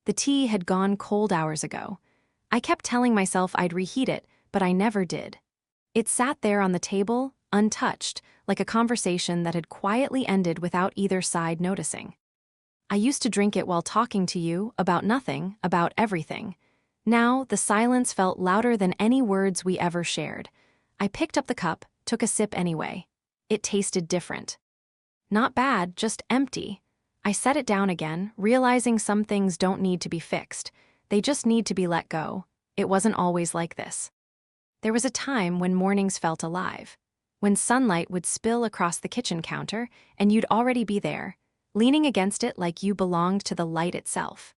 The tea had gone cold hours ago. I kept telling myself I'd reheat it, but I never did. It sat there on the table, untouched, like a conversation that had quietly ended without either side noticing. I used to drink it while talking to you, about nothing, about everything. Now, the silence felt louder than any words we ever shared. I picked up the cup, took a sip anyway. It tasted different. Not bad, just empty. I set it down again, realizing some things don't need to be fixed. They just need to be let go. It wasn't always like this. There was a time when mornings felt alive, when sunlight would spill across the kitchen counter and you'd already be there, leaning against it like you belonged to the light itself.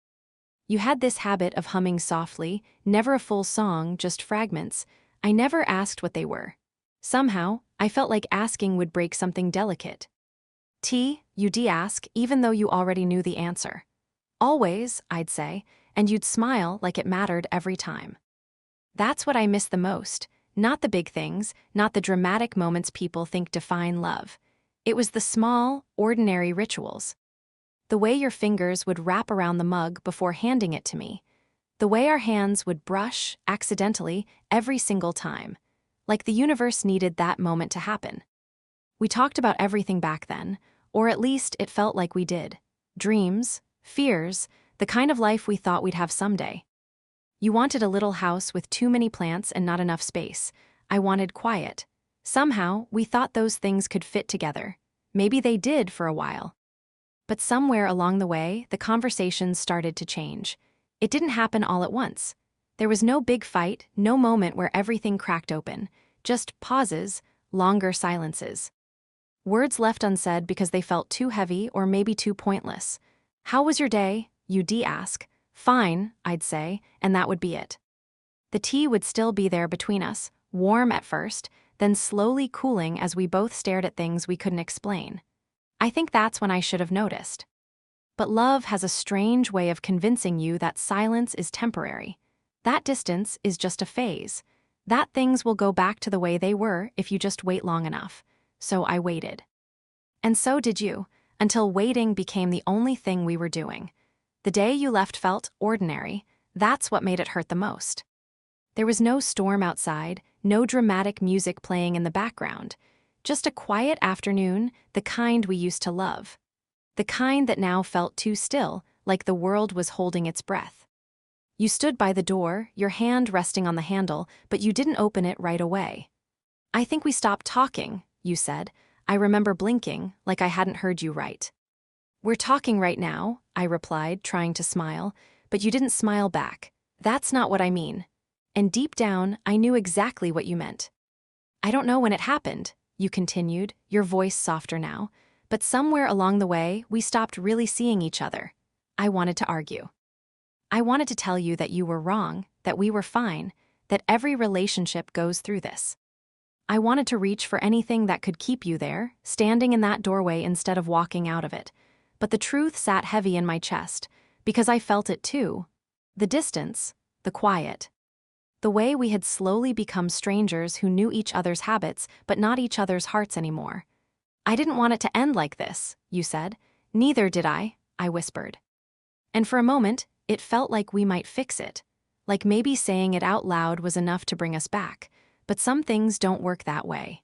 You had this habit of humming softly, never a full song, just fragments. I never asked what they were. Somehow, I felt like asking would break something delicate. T, you'd ask, even though you already knew the answer. Always, I'd say, and you'd smile like it mattered every time. That's what I miss the most, not the big things, not the dramatic moments people think define love. It was the small, ordinary rituals. The way your fingers would wrap around the mug before handing it to me. The way our hands would brush, accidentally, every single time. Like the universe needed that moment to happen. We talked about everything back then, or at least it felt like we did. Dreams, fears, the kind of life we thought we'd have someday. You wanted a little house with too many plants and not enough space. I wanted quiet. Somehow, we thought those things could fit together. Maybe they did for a while. But somewhere along the way, the conversations started to change. It didn't happen all at once. There was no big fight, no moment where everything cracked open. Just pauses, longer silences. Words left unsaid because they felt too heavy or maybe too pointless. How was your day? You'd ask. Fine, I'd say, and that would be it. The tea would still be there between us, warm at first, then slowly cooling as we both stared at things we couldn't explain. I think that's when I should have noticed. But love has a strange way of convincing you that silence is temporary. That distance is just a phase. That things will go back to the way they were if you just wait long enough. So I waited. And so did you, until waiting became the only thing we were doing. The day you left felt ordinary. That's what made it hurt the most. There was no storm outside, no dramatic music playing in the background. Just a quiet afternoon, the kind we used to love. The kind that now felt too still, like the world was holding its breath. You stood by the door, your hand resting on the handle, but you didn't open it right away. I think we stopped talking, you said. I remember blinking, like I hadn't heard you right. We're talking right now, I replied, trying to smile, but you didn't smile back. That's not what I mean. And deep down, I knew exactly what you meant. I don't know when it happened, you continued, your voice softer now, but somewhere along the way, we stopped really seeing each other. I wanted to argue. I wanted to tell you that you were wrong, that we were fine, that every relationship goes through this. I wanted to reach for anything that could keep you there, standing in that doorway instead of walking out of it. But the truth sat heavy in my chest, because I felt it too. The distance, the quiet. The way we had slowly become strangers who knew each other's habits but not each other's hearts anymore. I didn't want it to end like this, you said. Neither did I whispered. And for a moment, it felt like we might fix it. Like maybe saying it out loud was enough to bring us back. But some things don't work that way.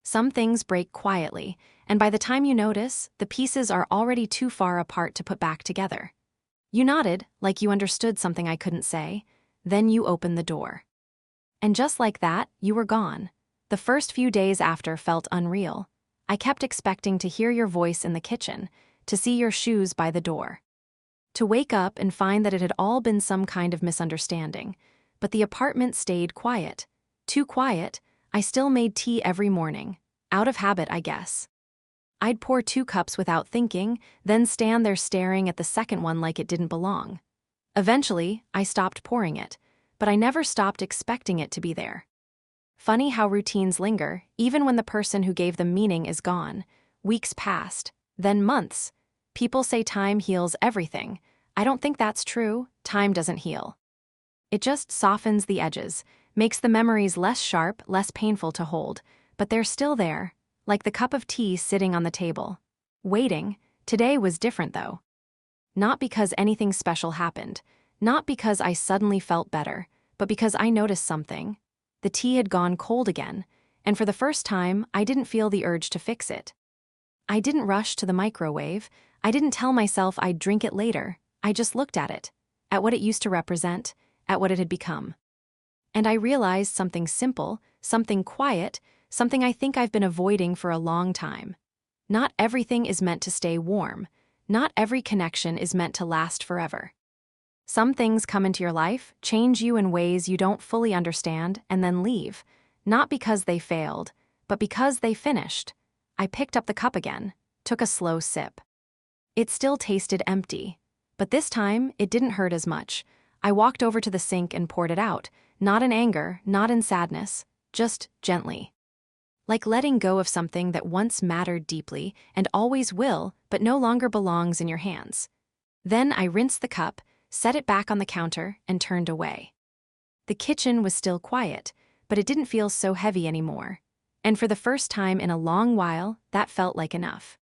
Some things break quietly, and by the time you notice, the pieces are already too far apart to put back together. You nodded, like you understood something I couldn't say. Then you opened the door. And just like that, you were gone. The first few days after felt unreal. I kept expecting to hear your voice in the kitchen, to see your shoes by the door. To wake up and find that it had all been some kind of misunderstanding. But the apartment stayed quiet. Too quiet. I still made tea every morning. Out of habit, I guess. I'd pour 2 cups without thinking, then stand there staring at the second one like it didn't belong. Eventually, I stopped pouring it, but I never stopped expecting it to be there. Funny how routines linger, even when the person who gave them meaning is gone. Weeks passed, then months. People say time heals everything. I don't think that's true. Time doesn't heal. It just softens the edges, makes the memories less sharp, less painful to hold, but they're still there, like the cup of tea sitting on the table. Waiting. Today was different though. Not because anything special happened, not because I suddenly felt better, but because I noticed something. The tea had gone cold again, and for the first time, I didn't feel the urge to fix it. I didn't rush to the microwave. I didn't tell myself I'd drink it later. I just looked at it, at what it used to represent, at what it had become. And I realized something simple, something quiet, something I think I've been avoiding for a long time. Not everything is meant to stay warm. Not every connection is meant to last forever. Some things come into your life, change you in ways you don't fully understand, and then leave. Not because they failed, but because they finished. I picked up the cup again, took a slow sip. It still tasted empty. But this time, it didn't hurt as much. I walked over to the sink and poured it out, not in anger, not in sadness, just gently. Like letting go of something that once mattered deeply and always will, but no longer belongs in your hands. Then I rinsed the cup, set it back on the counter, and turned away. The kitchen was still quiet, but it didn't feel so heavy anymore. And for the first time in a long while, that felt like enough.